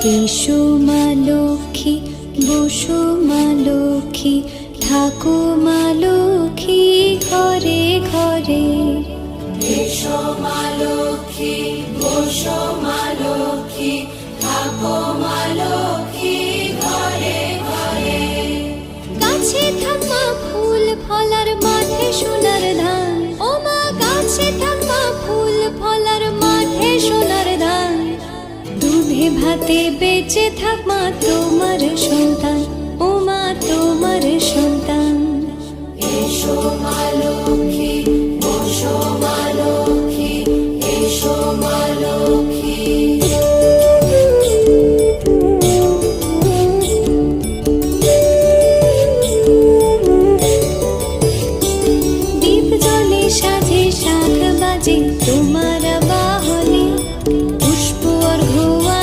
এসো মা লক্ষ্মী, বসো মা লক্ষ্মী, থাকো মা লক্ষ্মী ঘরে ঘরে। এসো মা লক্ষ্মী, বসো মা লক্ষ্মী, থাকো মা লক্ষ্মী ঘরে ঘরে। গাছে থাক মা ফুল ফলার, মাঠে সোনার ধান। ও মা গাছে থাক মা ফুল ফলার, মাঠে সোনার ধান। দুধে ভাতে বেঁচে থাক মা তোমার সন্তান, ও মা তোমার সন্তান। এসো মা লক্ষ্মী, বসো মা